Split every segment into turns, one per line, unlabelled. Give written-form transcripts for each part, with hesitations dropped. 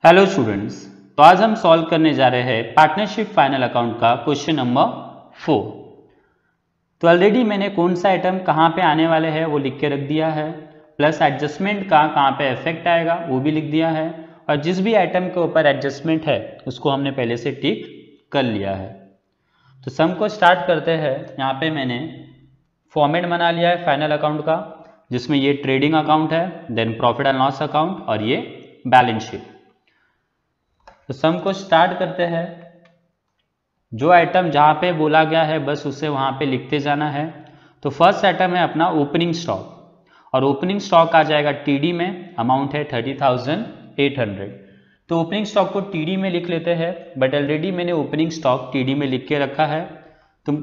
Hello students, तो आज हम सॉल्व करने जा रहे हैं पार्टनरशिप फाइनल अकाउंट का क्वेश्चन नंबर 4। तो ऑलरेडी मैंने कौन सा आइटम कहाँ पे आने वाले हैं वो लिख के रख दिया है, प्लस एडजस्टमेंट का कहाँ पे इफेक्ट आएगा वो भी लिख दिया है, और जिस भी आइटम के ऊपर एडजस्टमेंट है उसको हमने पहले से टिक कर लिया है। तो सम को स्टार्ट करते हैं। यहाँ पे मैंने फॉर्मेट बना लिया है फाइनल अकाउंट का, जिसमें ये ट्रेडिंग अकाउंट है, then profit and loss account और ये बैलेंस शीट। तो सम को स्टार्ट करते हैं। जो आइटम जहां पे बोला गया है बस उसे वहां पे लिखते जाना है। तो फर्स्ट आइटम है अपना ओपनिंग स्टॉक, और ओपनिंग स्टॉक आ जाएगा टीडी में, अमाउंट है 30,800। तो ओपनिंग स्टॉक को टीडी में लिख लेते हैं, बट ऑलरेडी मैंने ओपनिंग स्टॉक टीडी में लिख के रखा है, तो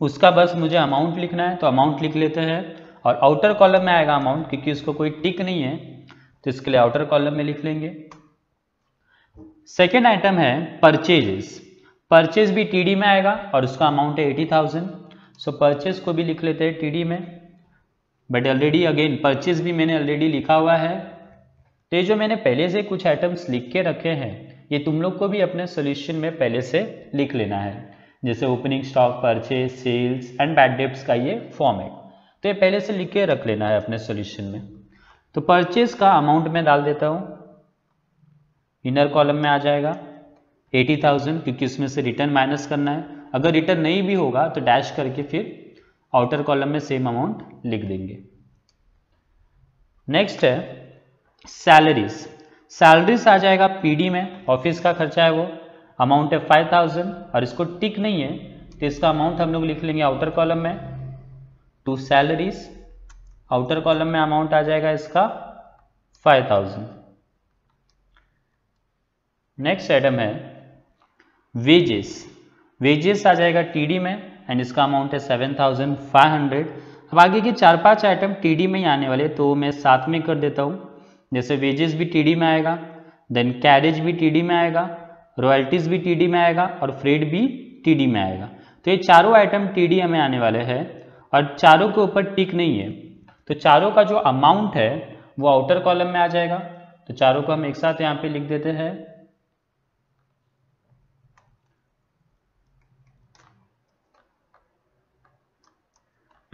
उसका बस मुझे अमाउंट लिखना है, तो अमाउंट लिख लेते हैं। और आउटर कॉलम में आएगा अमाउंट, क्योंकि उसको कोई टिक नहीं है तो इसके लिए आउटर कॉलम में लिख लेंगे। सेकेंड आइटम है परचेजेस। परचेज भी टीडी में आएगा और उसका अमाउंट है 80,000। सो परचेज को भी लिख लेते हैं टीडी में, बट ऑलरेडी अगेन परचेज भी मैंने ऑलरेडी लिखा हुआ है। तो ये जो मैंने पहले से कुछ आइटम्स लिख के रखे हैं ये तुम लोग को भी अपने सोल्यूशन में पहले से लिख लेना है, जैसे opening stock, purchase, sales and bad debts का ये फॉर्मेट, तो ये पहले से लिख के रख लेना है अपने सोल्यूशन में। तो परचेज का अमाउंट में डाल देता हूँ, इनर कॉलम में आ जाएगा 80,000, क्योंकि उसमें से रिटर्न माइनस करना है। अगर रिटर्न नहीं भी होगा तो डैश करके फिर आउटर कॉलम में सेम अमाउंट लिख देंगे। नेक्स्ट है सैलरीज। सैलरीज आ जाएगा पीडी में, ऑफिस का खर्चा है वो, अमाउंट है 5,000 और इसको टिक नहीं है तो इसका अमाउंट हम लोग लिख लेंगे आउटर कॉलम में टू सैलरीज। आउटर कॉलम में अमाउंट आ जाएगा इसका 5,000। नेक्स्ट आइटम है वेजेस। वेजेस आ जाएगा टीडी में एंड इसका अमाउंट है 7,500। अब आगे के 4-5 आइटम टीडी में ही आने वाले, तो मैं साथ में कर देता हूँ। जैसे वेजेस भी टीडी में आएगा, देन कैरेज भी टीडी में आएगा, रॉयल्टीज भी टीडी में आएगा और फ्रेड भी टीडी में आएगा। तो ये चारों आइटम टीडी में आने वाले हैं और चारों के ऊपर टिक नहीं है, तो चारों का जो अमाउंट है वो आउटर कॉलम में आ जाएगा। तो चारों को हम एक साथ यहाँ पे लिख देते हैं,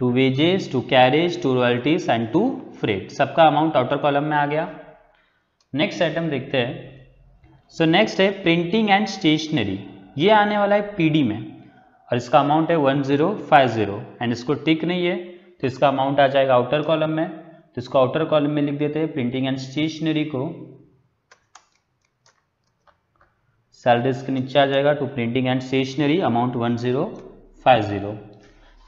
to wages, to carriage, to royalties and to freight. सबका अमाउंट आउटर कॉलम में आ गया। नेक्स्ट आइटम देखते हैं। सो नेक्स्ट है प्रिंटिंग एंड स्टेशनरी। ये आने वाला है पीडी में और इसका अमाउंट है 1050 एंड इसको टिक नहीं है तो इसका अमाउंट आ जाएगा आउटर कॉलम में। तो इसको आउटर कॉलम में लिख देते हैं, प्रिंटिंग एंड स्टेशनरी को सैलरीज के नीचे आ जाएगा to printing and stationery, amount 1050।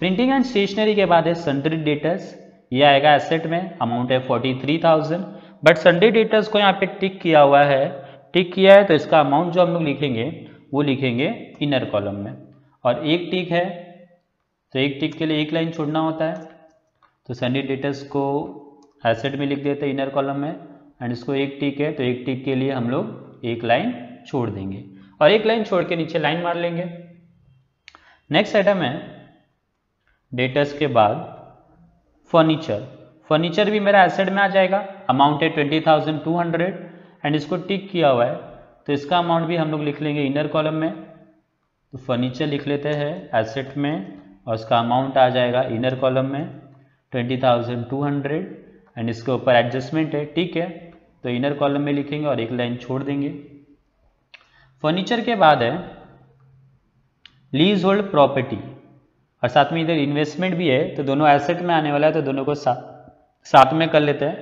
Printing and stationery के बाद है सन्ड्री डेटर्स। ये आएगा एसेट में, अमाउंट है 43,000, बट सन्ड्री डेटर्स को यहाँ पे टिक किया हुआ है, टिक किया है तो इसका अमाउंट जो हम लोग लिखेंगे वो लिखेंगे इनर कॉलम में। और एक टिक है तो एक टिक के लिए एक लाइन छोड़ना होता है, तो सन्ड्री डेटर्स को एसेट में लिख देते हैं इनर कॉलम में, एंड इसको एक टिक है तो एक टिक के लिए हम लोग एक लाइन छोड़ देंगे और एक लाइन छोड़ के नीचे लाइन मार लेंगे। नेक्स्ट आइटम है डेटर्स के बाद फर्नीचर। फर्नीचर भी मेरा एसेट में आ जाएगा, अमाउंट है 20,200 एंड इसको टिक किया हुआ है तो इसका अमाउंट भी हम लोग लिख लेंगे इनर कॉलम में। तो फर्नीचर लिख लेते हैं एसेट में और उसका अमाउंट आ जाएगा इनर कॉलम में 20,200 एंड इसके ऊपर एडजस्टमेंट है, ठीक है, तो इनर कॉलम में लिखेंगे और एक लाइन छोड़ देंगे। फर्नीचर के बाद है लीज होल्ड प्रॉपर्टी और साथ में इधर इन्वेस्टमेंट भी है, तो दोनों एसेट में आने वाला है तो दोनों को साथ में कर लेते हैं।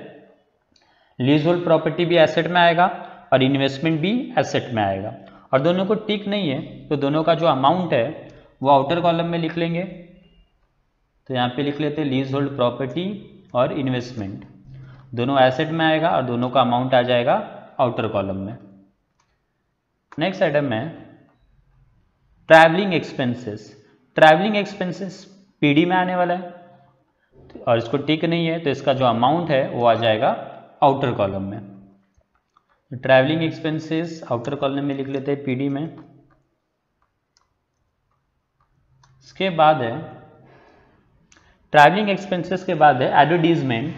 लीज होल्ड प्रॉपर्टी भी एसेट में आएगा और इन्वेस्टमेंट भी एसेट में आएगा और दोनों को टिक नहीं है तो दोनों का जो अमाउंट है वो आउटर कॉलम में लिख लेंगे। तो यहाँ पे लिख लेते हैं लीज होल्ड प्रॉपर्टी और इन्वेस्टमेंट, दोनों एसेट में आएगा और दोनों का अमाउंट आ जाएगा आउटर कॉलम में। नेक्स्ट आइटम है travelling expenses. Travelling expenses PD में आने वाला है और इसको टिक नहीं है तो इसका जो अमाउंट है वो आ जाएगा आउटर कॉलम में। तो ट्रैवलिंग एक्सपेंसेस आउटर कॉलम में लिख लेते हैं पीडी में। इसके बाद है ट्रैवलिंग एक्सपेंसेस के बाद है एडवर्टीजमेंट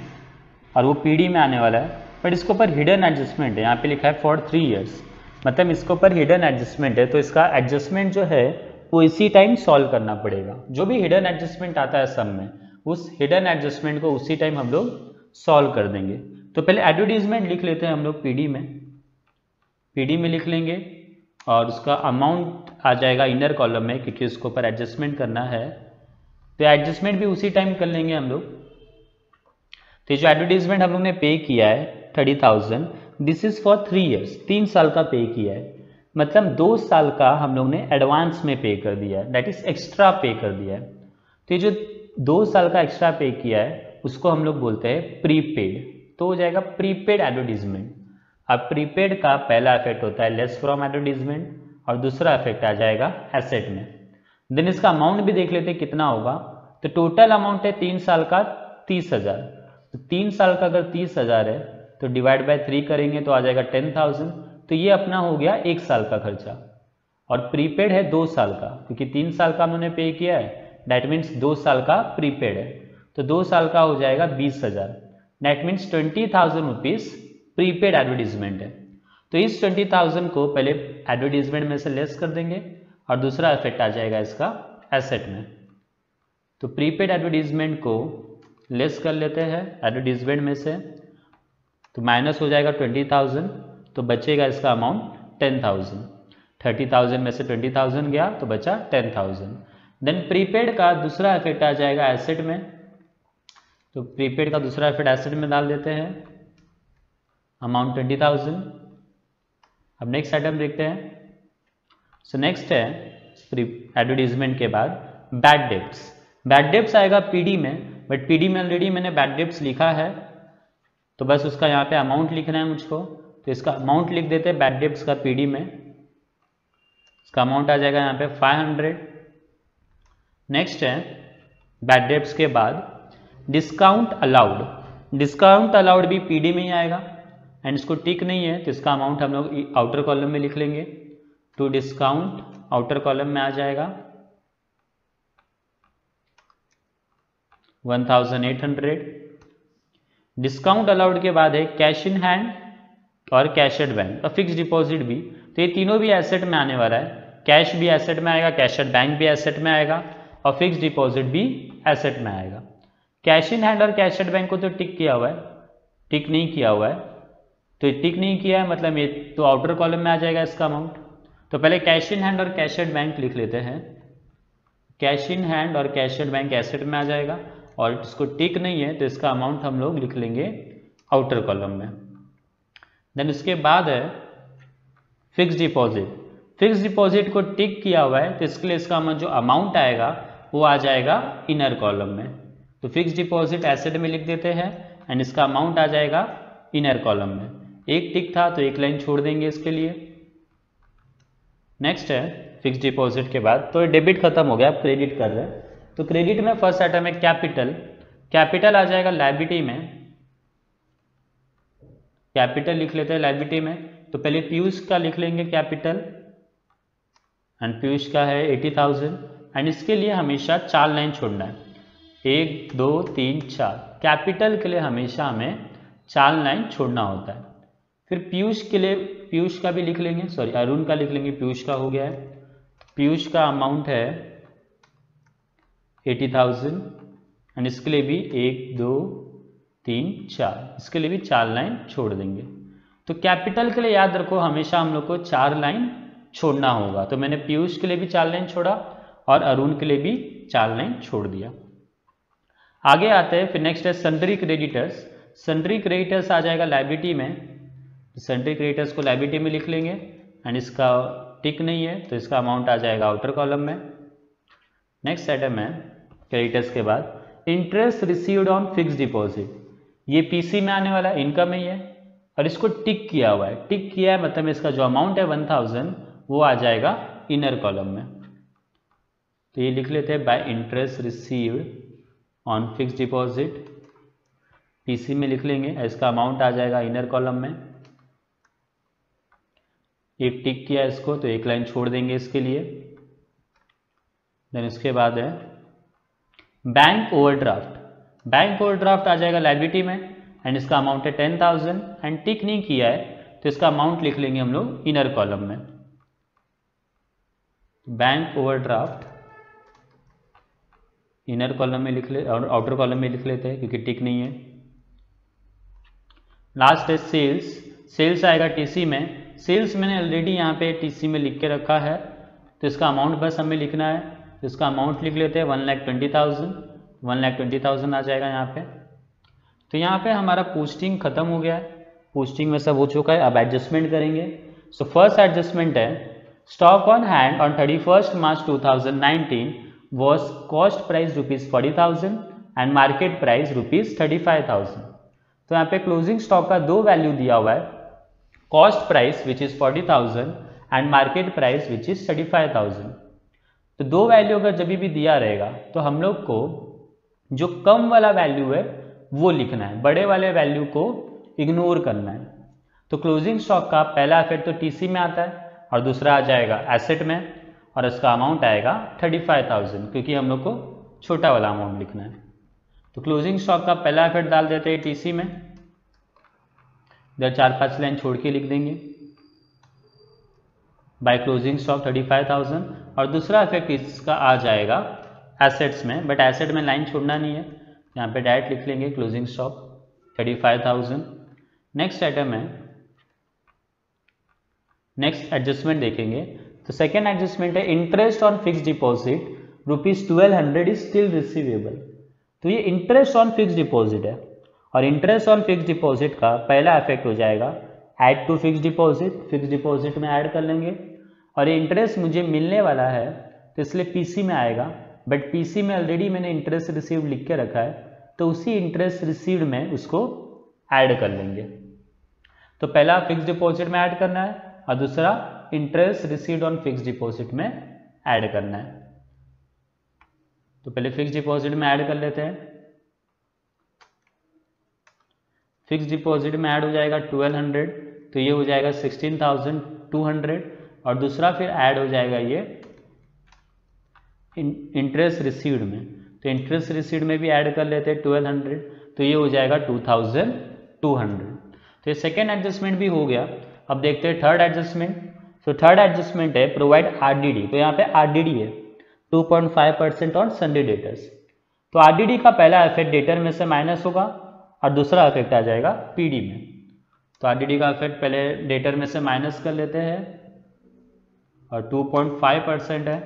और वो पीडी में आने वाला है, बट इसके ऊपर हिडन एडजस्टमेंट है, यहाँ पे लिखा है फॉर 3 ईयर्स, मतलब इसके ऊपर हिडन एडजस्टमेंट है, तो इसका एडजस्टमेंट जो है वो इसी टाइम सॉल्व करना पड़ेगा। जो भी हिडन एडजस्टमेंट आता है सम में, उस हिडन एडजस्टमेंट को उसी टाइम हम लोग सॉल्व कर देंगे। तो पहले एडवर्टीजमेंट लिख लेते हैं हम लोग पीडी में लिख लेंगे, और उसका अमाउंट आ जाएगा इनर कॉलम में, क्योंकि उसके ऊपर एडजस्टमेंट करना है, तो एडजस्टमेंट भी उसी टाइम कर लेंगे हम लोग। तो जो एडवर्टीजमेंट हम लोग ने पे किया है 30,000, दिस इज फॉर 3 ईयर्स, 3 साल का पे किया है, मतलब 2 साल का हम लोग ने एडवांस में पे कर दिया है, दैट इज एक्स्ट्रा पे कर दिया है। तो ये जो 2 साल का एक्स्ट्रा पे किया है उसको हम लोग बोलते हैं प्रीपेड, तो हो जाएगा प्रीपेड एडवर्टीजमेंट। अब प्रीपेड का पहला इफेक्ट होता है लेस फ्रॉम एडवर्टीजमेंट, और दूसरा इफेक्ट आ जाएगा एसेट में। देन इसका अमाउंट भी देख लेते हैं कितना होगा। तो टोटल अमाउंट है 3 साल का 30,000, तो 3 साल का अगर 30,000 है तो डिवाइड बाय 3 करेंगे तो आ जाएगा 10,000, तो ये अपना हो गया 1 साल का खर्चा। और प्रीपेड है 2 साल का, क्योंकि 3 साल का हमने पे किया है, दैट मीन्स 2 साल का प्रीपेड है, तो 2 साल का हो जाएगा 20,000, that means 20,000 rupees prepaid advertisement है। तो इस 20,000 को पहले एडवर्टीजमेंट में से लेस कर देंगे, और दूसरा इफेक्ट आ जाएगा इसका एसेट में। तो प्रीपेड एडवर्टीजमेंट को लेस कर लेते हैं एडवर्टीजमेंट में से, तो माइनस हो जाएगा 20,000, तो बचेगा इसका अमाउंट 10,000। 30,000 में से 20,000 गया तो बचा 10,000। देन प्रीपेड का दूसरा इफेक्ट आ जाएगा एसेट में, तो प्रीपेड का दूसरा इफेक्ट एसेट में डाल देते हैं, अमाउंट 20,000। अब नेक्स्ट आइटम देखते हैं। सो नेक्स्ट है एडवर्टीजमेंट के बाद बैड डेब्ट्स। बैड डेब्ट्स आएगा पीडी में, बट पीडी में ऑलरेडी मैंने बैड डेब्ट्स लिखा है, तो बस उसका यहाँ पे अमाउंट लिखना है मुझको, तो इसका अमाउंट लिख देते हैं बैड डेब्ट्स का पीडी में। इसका अमाउंट आ जाएगा यहाँ पे 500। नेक्स्ट है बैड डेब्ट्स के बाद डिस्काउंट अलाउड। डिस्काउंट अलाउड भी पीडी में ही आएगा, एंड इसको टिक नहीं है तो इसका अमाउंट हम लोग आउटर कॉलम में लिख लेंगे, टू डिस्काउंट आउटर कॉलम में आ जाएगा 1,800। डिस्काउंट अलाउड के बाद है कैश इन हैंड और कैश एट बैंक और फिक्स डिपॉजिट भी, तो ये तीनों भी एसेट में आने वाला है। कैश भी एसेट में आएगा, कैश एट बैंक भी एसेट में आएगा, और फिक्स डिपॉजिट भी एसेट में आएगा। कैश इन हैंड और कैश एट बैंक को तो टिक किया हुआ है, टिक नहीं किया हुआ है, तो टिक नहीं किया है मतलब ये तो आउटर कॉलम में आ जाएगा इसका अमाउंट। तो पहले कैश इन हैंड और कैश एट बैंक लिख लेते हैं। कैश इन हैंड और कैश एट बैंक एसेट में आ जाएगा, और इसको टिक नहीं है तो इसका अमाउंट हम लोग लिख लेंगे आउटर कॉलम में। देन उसके बाद है फिक्स डिपॉजिट। फिक्स डिपॉजिट को टिक किया हुआ है तो इसके लिए इसका जो अमाउंट आएगा वो आ जाएगा इनर कॉलम में। तो फिक्स डिपॉजिट एसेट में लिख देते हैं, एंड इसका अमाउंट आ जाएगा इनर कॉलम में। एक टिक था तो एक लाइन छोड़ देंगे इसके लिए। नेक्स्ट है फिक्स डिपॉजिट के बाद, तो डेबिट खत्म हो गया, अब क्रेडिट कर रहे हैं। तो क्रेडिट में फर्स्ट आइटम है कैपिटल। कैपिटल आ जाएगा लायबिलिटी में, कैपिटल लिख लेते हैं लायबिलिटी में। तो पहले पीयूष का लिख लेंगे कैपिटल, एंड पीयूष का है 80,000, एंड इसके लिए हमेशा 4 लाइन छोड़ना है, 1 2 3 4। कैपिटल के लिए हमेशा हमें 4 लाइन छोड़ना होता है। फिर पीयूष के लिए पीयूष का भी लिख लेंगे, सॉरी अरुण का लिख लेंगे, पीयूष का हो गया है। पीयूष का अमाउंट है 80,000, एंड इसके लिए भी 1 2 3 4, इसके लिए भी 4 लाइन छोड़ देंगे। तो कैपिटल के लिए याद रखो हमेशा हम लोग को 4 लाइन छोड़ना होगा। तो मैंने पीयूष के लिए भी 4 लाइन छोड़ा और अरुण के लिए भी 4 लाइन छोड़ दिया। आगे आते हैं, फिर नेक्स्ट है सन्ड्री क्रेडिटर्स। सन्ड्री क्रेडिटर्स आ जाएगा लायबिलिटी में, सन्ड्री क्रेडिटर्स को लायबिलिटी में लिख लेंगे, एंड इसका टिक नहीं है तो इसका अमाउंट आ जाएगा आउटर कॉलम में। नेक्स्ट आइटम है क्रेडिटर्स के बाद interest received on fix deposit. ये पीसी में आने वाला है, इनकम में ही है, और इसको टिक किया हुआ है। टिक किया है मतलब इसका जो अमाउंट है 1,000 वो आ जाएगा इनर कॉलम में। तो ये लिख लेते हैं bye interest received on fix deposit, PC में लिख लेंगे, इसका अमाउंट आ जाएगा इनर कॉलम में। एक टिक किया इसको तो एक लाइन छोड़ देंगे इसके लिए। देन इसके बाद है बैंक ओवरड्राफ्ट। बैंक ओवरड्राफ्ट आ जाएगा लायबिलिटी में, एंड इसका अमाउंट है 10,000 एंड टिक नहीं किया है तो इसका अमाउंट लिख लेंगे हम लोग इनर कॉलम में। बैंक ओवरड्राफ्ट इनर कॉलम में लिख ले और आउटर कॉलम में लिख लेते हैं क्योंकि टिक नहीं है। लास्ट है सेल्स। सेल्स आएगा टीसी में। सेल्स मैंने ऑलरेडी यहाँ पे टीसी में लिख के रखा है तो इसका अमाउंट बस हमें लिखना है, तो इसका अमाउंट लिख लेते हैं 1,20,000। 1,20,000 आ जाएगा यहाँ पे। तो यहाँ पे हमारा पोस्टिंग खत्म हो गया है, पोस्टिंग में सब हो चुका है। अब एडजस्टमेंट करेंगे। सो फर्स्ट एडजस्टमेंट है stock on hand on 31 March 2019 was cost price ₹40,000 and market price ₹35,000। तो यहाँ पे क्लोजिंग स्टॉक का दो वैल्यू दिया हुआ है, cost price which is 40,000 and market price which is 35,000। तो दो वैल्यू अगर जब भी दिया रहेगा तो हम लोग को जो कम वाला वैल्यू है वो लिखना है, बड़े वाले वैल्यू को इग्नोर करना है। तो क्लोजिंग स्टॉक का पहला इफेक्ट तो टीसी में आता है और दूसरा आ जाएगा एसेट में और इसका अमाउंट आएगा 35,000 क्योंकि हम लोग को छोटा वाला अमाउंट लिखना है। तो क्लोजिंग स्टॉक का पहला इफेक्ट डाल देते हैं टीसी में, इधर 4-5 लाइन छोड़ के लिख देंगे बाय क्लोजिंग स्टॉक 35,000 और दूसरा इफेक्ट इसका आ जाएगा एसेट्स में, बट एसेट में लाइन छोड़ना नहीं है, यहाँ पे डायरेक्ट लिख लेंगे क्लोजिंग स्टॉक 35,000। नेक्स्ट आइटम है, नेक्स्ट एडजस्टमेंट देखेंगे तो सेकेंड एडजस्टमेंट है interest on fix deposit ₹1,200 is still receivable. तो ये इंटरेस्ट ऑन फिक्स डिपॉजिट है और इंटरेस्ट ऑन फिक्स डिपॉजिट का पहला इफेक्ट हो जाएगा add to fix deposit, fix deposit में ऐड कर लेंगे और ये इंटरेस्ट मुझे मिलने वाला है तो इसलिए पीसी में आएगा, बट पीसी में ऑलरेडी मैंने इंटरेस्ट रिसीव्ड लिख के रखा है तो उसी इंटरेस्ट रिसीव्ड में उसको ऐड कर लेंगे। तो पहला फिक्स डिपॉजिट में ऐड करना है और दूसरा interest received on fix deposit में ऐड करना है। तो पहले फिक्स डिपॉजिट में ऐड कर लेते हैं। फिक्स डिपॉजिट में ऐड हो जाएगा 1,200 तो ये हो जाएगा 16,200 और दूसरा फिर ऐड हो जाएगा ये इंटरेस्ट रिसीव्ड में, तो इंटरेस्ट रिसीव्ड में भी ऐड कर लेते हैं 1,200 तो ये हो जाएगा 2,200। तो ये सेकेंड एडजस्टमेंट भी हो गया। अब देखते हैं थर्ड एडजस्टमेंट। तो थर्ड एडजस्टमेंट है प्रोवाइड आरडीडी। तो यहाँ पे आरडीडी है 2.5% ऑन संडे डेटर्स। तो आरडीडी का पहला इफेक्ट डेटर में से माइनस होगा और दूसरा इफेक्ट आ जाएगा पीडी में। तो आरडीडी का इफेक्ट पहले डेटर में से माइनस कर लेते हैं और 2.5% है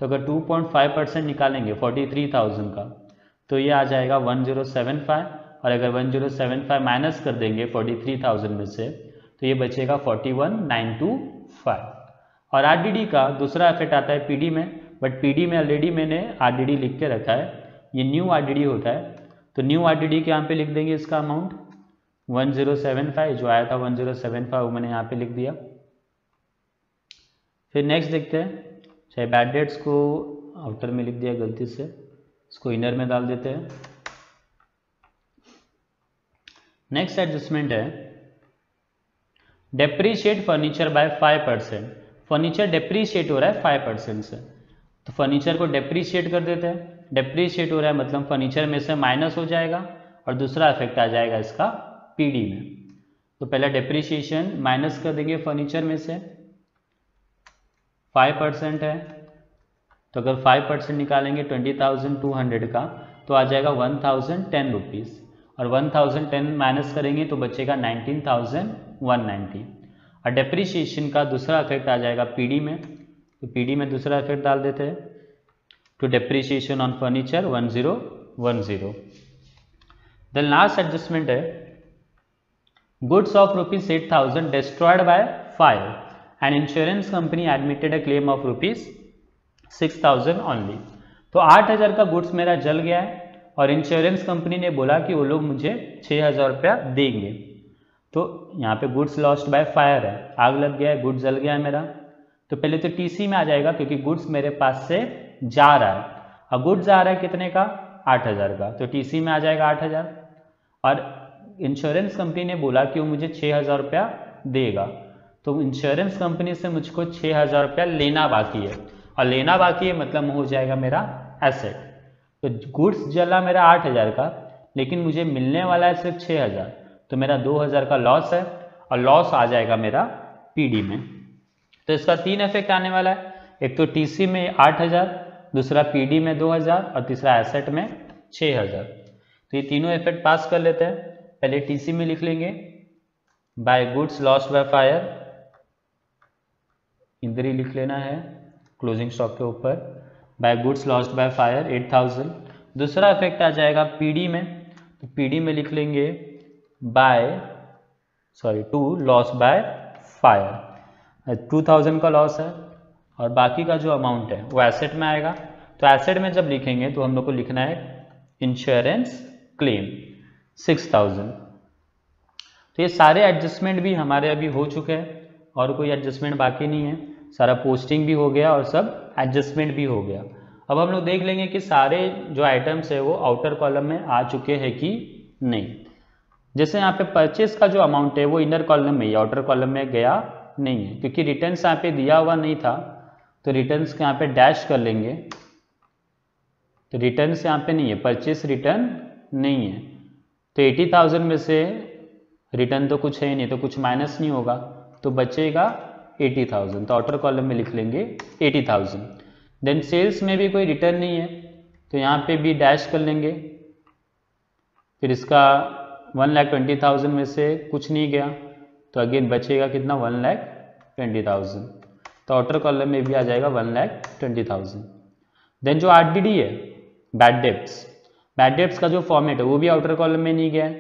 तो अगर 2.5% निकालेंगे 43,000 का तो ये आ जाएगा 1075 और अगर 1075 माइनस कर देंगे 43,000 में से तो ये बचेगा 41,925। और आरडीडी का दूसरा इफेक्ट आता है पीडी में, बट पीडी में ऑलरेडी मैंने आरडीडी लिख के रखा है, ये न्यू आरडीडी होता है तो न्यू आरडीडी के यहाँ पे लिख देंगे इसका अमाउंट 1075 जो आया था 1075 वो मैंने यहाँ पे लिख दिया। फिर नेक्स्ट देखते हैं, चाहे बैड डेट्स को आउटर में लिख दिया गलती से, इसको इनर में डाल देते हैं। नेक्स्ट एडजस्टमेंट है depreciate furniture bye 5%। Furniture depreciate हो रहा है 5% से, तो फर्नीचर को डेप्रीशिएट कर देते हैं। डेप्रीशिएट हो रहा है मतलब फर्नीचर में से माइनस हो जाएगा और दूसरा इफेक्ट आ जाएगा इसका पीडी में। तो पहला डेप्रीशिएशन माइनस कर देंगे फर्नीचर में से, 5% है तो अगर 5% निकालेंगे 20,200 का तो आ जाएगा 1,010 रुपीज़ और 1,010 माइनस करेंगे तो बचेगा 19,190। और डेप्रीशिएशन का दूसरा इफेक्ट आ जाएगा पीडी में, तो पीडी में दूसरा इफेक्ट डाल देते हैं to depreciation on furniture 1010। The last adjustment है goods of ₹8,000 destroyed by fire and insurance company admitted a claim of ₹6,000 only. तो 8,000 का गुड्स मेरा जल गया है और इंश्योरेंस कंपनी ने बोला कि वो लोग मुझे 6,000 रुपया देंगे। तो यहाँ पे गुड्स लॉस्ट बाय फायर है, आग लग गया है, गुड्स जल गया है मेरा। तो पहले तो टीसी में आ जाएगा क्योंकि गुड्स मेरे पास से जा रहा है और गुड्स जा रहा है कितने का 8,000 का, तो टीसी में आ जाएगा 8,000 और इंश्योरेंस कंपनी ने बोला कि वो मुझे 6,000 रुपया देगा। तो इंश्योरेंस कंपनी से मुझको 6,000 रुपया लेना बाकी है और लेना बाकी है मतलब हो जाएगा मेरा एसेट। तो गुड्स जला मेरा 8,000 का लेकिन मुझे मिलने वाला है सिर्फ 6000, तो मेरा 2000 का लॉस है और लॉस आ जाएगा मेरा पीडी में। तो इसका 3 इफेक्ट आने वाला है, एक तो टीसी में 8000, दूसरा पीडी में 2000 और तीसरा एसेट में 6000। तो ये तीनों इफेक्ट पास कर लेते हैं। पहले टीसी में लिख लेंगे by goods lost by fire, इधर ही लिख लेना है क्लोजिंग स्टॉक के ऊपर, by goods lost by fire 8000। दूसरा इफेक्ट आ जाएगा पीडी में, तो पीडी में लिख लेंगे टू लॉस बाय फायर, 2000 का लॉस है और बाकी का जो अमाउंट है वो एसेट में आएगा। तो एसेट में जब लिखेंगे तो हम लोग को लिखना है इंश्योरेंस क्लेम 6000। तो ये सारे एडजस्टमेंट भी हमारे अभी हो चुके हैं और कोई एडजस्टमेंट बाकी नहीं है, सारा पोस्टिंग भी हो गया और सब एडजस्टमेंट भी हो गया। अब हम लोग देख लेंगे कि सारे जो आइटम्स है वो आउटर कॉलम में आ चुके हैं कि नहीं। जैसे यहाँ पे परचेस का जो अमाउंट है वो इनर कॉलम में ही, आउटर कॉलम में गया नहीं है, क्योंकि रिटर्न्स यहाँ पे दिया हुआ नहीं था, तो रिटर्न्स के यहाँ पे डैश कर लेंगे। तो रिटर्न्स यहाँ पे नहीं है, परचेस रिटर्न नहीं है, तो 80,000 में से रिटर्न तो कुछ है ही नहीं, तो कुछ माइनस नहीं होगा, तो बचेगा 80,000। तो आउटर कॉलम में लिख लेंगे 80,000। देन सेल्स में भी कोई रिटर्न नहीं है, तो यहाँ पे भी डैश कर लेंगे। फिर इसका 1,20,000 में से कुछ नहीं गया, तो अगेन बचेगा कितना 1,20,000। तो आउटर कॉलम में भी आ जाएगा 1,20,000। देन जो आरडीडी है बैड डेब्ट्स का जो फॉर्मेट है वो भी आउटर कॉलम में नहीं गया है,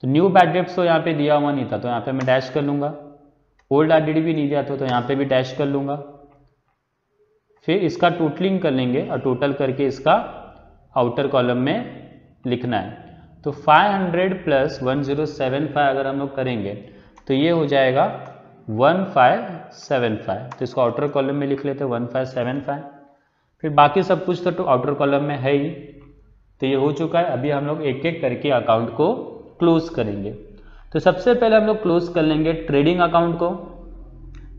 तो न्यू बैड डेब्ट्स तो यहाँ पे दिया हुआ नहीं था, तो यहाँ पे मैं डैश कर लूँगा। ओल्ड आरडीडी भी नहीं दिया था, तो यहाँ पे भी डैश कर लूँगा। फिर इसका टोटलिंग कर लेंगे और टोटल करके इसका आउटर कॉलम में लिखना है। तो 500 प्लस 1075 अगर हम लोग करेंगे तो ये हो जाएगा 1575। तो इसको आउटर कॉलम में लिख लेते हैं 1575। फिर बाकी सब कुछ तो आउटर कॉलम में है ही, तो ये हो चुका है। अभी हम लोग एक एक करके अकाउंट को क्लोज करेंगे। तो सबसे पहले हम लोग क्लोज कर लेंगे ट्रेडिंग अकाउंट को।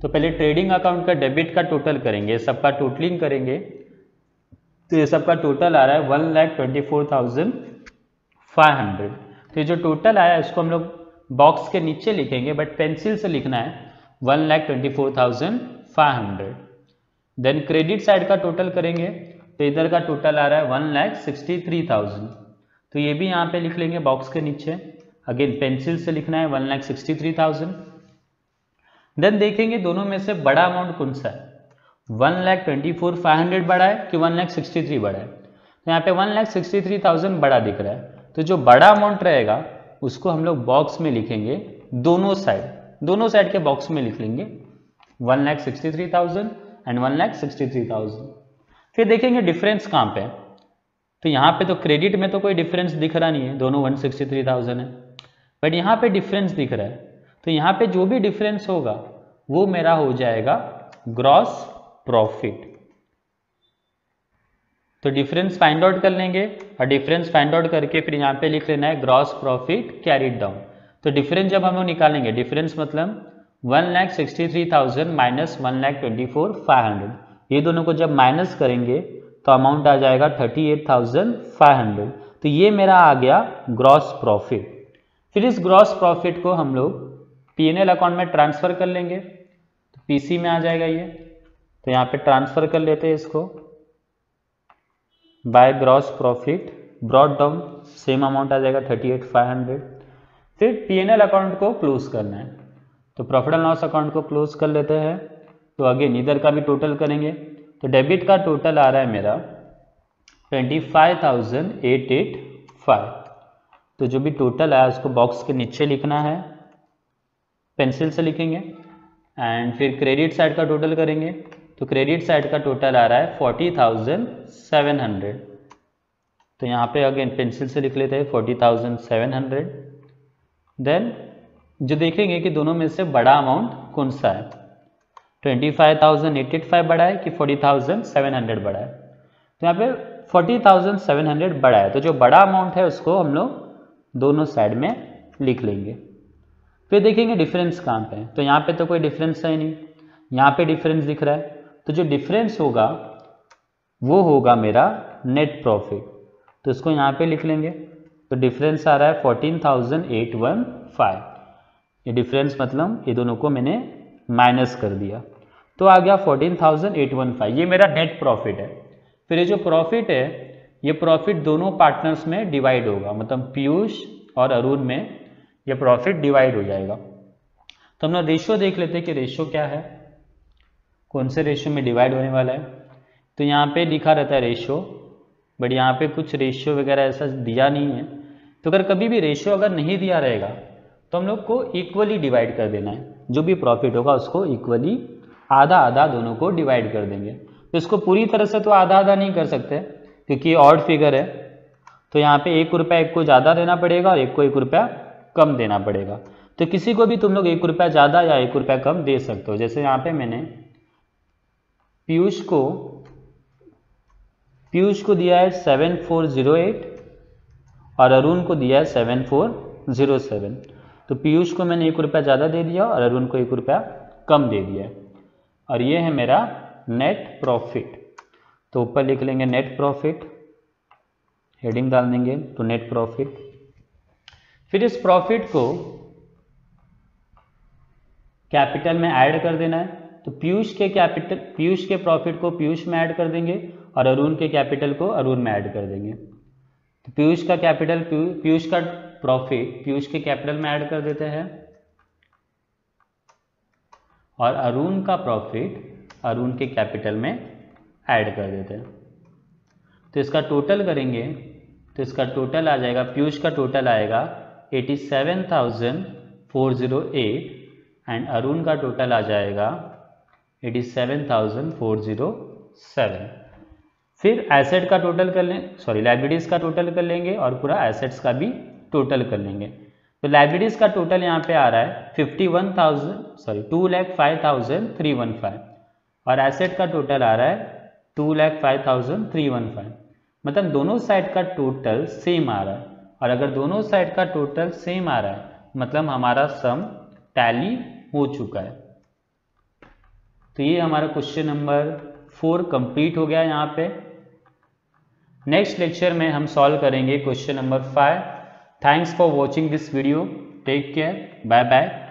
तो पहले ट्रेडिंग अकाउंट का डेबिट का टोटल करेंगे, सबका टोटलिंग करेंगे। तो ये सबका टोटल आ रहा है 1,24,500। तो ये जो टोटल आया है इसको हम लोग बॉक्स के नीचे लिखेंगे, बट पेंसिल से लिखना है 1,24,500। देन क्रेडिट साइड का टोटल करेंगे, तो इधर का टोटल आ रहा है 1,63,000। तो ये भी यहाँ पे लिख लेंगे बॉक्स के नीचे, अगेन पेंसिल से लिखना है 1,63,000। देन देखेंगे दोनों में से बड़ा अमाउंट कौन सा है, 1,24,500 बड़ा है कि 1,63,000 बड़ा है। तो यहाँ पे 1,63,000 बड़ा दिख रहा है, तो जो बड़ा अमाउंट रहेगा उसको हम लोग बॉक्स में लिखेंगे, दोनों साइड के बॉक्स में लिख लेंगे 1,63,000 एंड 1,63,000। फिर देखेंगे डिफरेंस कहाँ पे है। तो यहाँ पे तो क्रेडिट में तो कोई डिफरेंस दिख रहा नहीं है, दोनों 1,63,000 है, बट यहाँ पे डिफरेंस दिख रहा है। तो यहाँ पे जो भी डिफरेंस होगा वो मेरा हो जाएगा ग्रॉस प्रॉफिट। तो डिफरेंस फाइंड आउट कर लेंगे और डिफरेंस फाइंड आउट करके फिर यहाँ पे लिख लेना है ग्रॉस प्रॉफिट कैरिड डाउन। तो डिफरेंस जब हम लोग निकालेंगे, डिफरेंस मतलब 1,63,000 माइनस 1,24,500, ये दोनों को जब माइनस करेंगे तो अमाउंट आ जाएगा 38,500। तो ये मेरा आ गया ग्रॉस प्रॉफिट। फिर इस ग्रॉस प्रॉफिट को हम लोग P&L अकाउंट में ट्रांसफर कर लेंगे, तो पीसी में आ जाएगा ये। तो यहाँ पे ट्रांसफर कर लेते हैं इसको by gross profit brought down, same amount आ जाएगा 38,500। फिर P&L अकाउंट को क्लोज करना है, तो प्रॉफिट एंड लॉस अकाउंट को क्लोज कर लेते हैं। तो अगेन इधर का भी टोटल करेंगे, तो डेबिट का टोटल आ रहा है मेरा 25,885। तो जो भी टोटल आया उसको बॉक्स के नीचे लिखना है, पेंसिल से लिखेंगे। एंड फिर क्रेडिट साइड का टोटल करेंगे, तो क्रेडिट साइड का टोटल आ रहा है 40,700। तो यहाँ पे अगेन पेंसिल से लिख लेते हैं 40,700। देन जो देखेंगे कि दोनों में से बड़ा अमाउंट कौन सा है, 25,885 बड़ा है कि 40,700 बड़ा है। तो यहाँ पे 40,700 बड़ा है, तो जो बड़ा अमाउंट है उसको हम लोग दोनों साइड में लिख लेंगे। फिर देखेंगे डिफरेंस कहाँ पे है, तो यहाँ पे तो कोई डिफरेंस है नहीं, यहाँ पे डिफरेंस दिख रहा है। तो जो डिफरेंस होगा वो होगा मेरा नेट प्रॉफिट, तो इसको यहाँ पे लिख लेंगे तो डिफरेंस आ रहा है 14,815। ये डिफरेंस मतलब ये दोनों को मैंने माइनस कर दिया तो आ गया 14,815। ये मेरा नेट प्रॉफिट है। फिर ये जो प्रॉफिट है ये प्रॉफिट दोनों पार्टनर्स में डिवाइड होगा, मतलब पीयूष और अरुण में ये प्रॉफिट डिवाइड हो जाएगा। तो हम लोग रेशियो देख लेते हैं कि रेशियो क्या है, कौन से रेशियो में डिवाइड होने वाला है। तो यहाँ पे लिखा रहता है रेशियो, बट यहाँ पे कुछ रेशियो वगैरह ऐसा दिया नहीं है। तो अगर कभी भी रेशियो अगर नहीं दिया रहेगा तो हम लोग को इक्वली डिवाइड कर देना है, जो भी प्रॉफिट होगा उसको इक्वली आधा आधा दोनों को डिवाइड कर देंगे। तो इसको पूरी तरह से तो आधा आधा नहीं कर सकते क्योंकि ऑड फिगर है, तो यहाँ पे 1 रुपया एक को ज़्यादा देना पड़ेगा और एक को 1 रुपया कम देना पड़ेगा। तो किसी को भी तुम लोग 1 रुपया ज़्यादा या 1 रुपया कम दे सकते हो। जैसे यहाँ पे मैंने पीयूष को दिया है 7408 और अरुण को दिया है 7407। तो पीयूष को मैंने 1 रुपया ज़्यादा दे दिया और अरुण को 1 रुपया कम दे दिया है, और ये है मेरा नेट प्रॉफिट। तो ऊपर लिख लेंगे नेट प्रॉफिट, हेडिंग डाल देंगे तो नेट प्रॉफिट। फिर इस प्रॉफिट को कैपिटल में ऐड कर देना है। तो पीयूष के प्रॉफिट को पीयूष में ऐड कर देंगे और अरुण के कैपिटल को अरुण में ऐड कर देंगे। तो पीयूष का कैपिटल पीयूष का प्रॉफिट पीयूष के कैपिटल में ऐड कर देते हैं और अरुण का प्रॉफिट अरुण के कैपिटल में ऐड कर देते हैं। तो इसका टोटल करेंगे तो इसका टोटल आ जाएगा, पीयूष का टोटल आएगा 87,408 एंड अरुण का टोटल आ जाएगा 87,407। फिर एसेट का टोटल कर लें, लाइबिलिटीज़ का टोटल कर लेंगे और पूरा एसेट्स का भी टोटल कर लेंगे। तो लाइबिलिटीज़ का टोटल यहाँ पे आ रहा है 2,05,315 और एसेट का टोटल आ रहा है 2,05,315। मतलब दोनों साइड का टोटल सेम आ रहा है, और अगर दोनों साइड का टोटल सेम आ रहा है मतलब हमारा सम टैली हो चुका है। तो ये हमारा क्वेश्चन नंबर 4 कंप्लीट हो गया यहाँ पे। नेक्स्ट लेक्चर में हम सॉल्व करेंगे question number 5। Thanks for watching this video, take care, bye bye.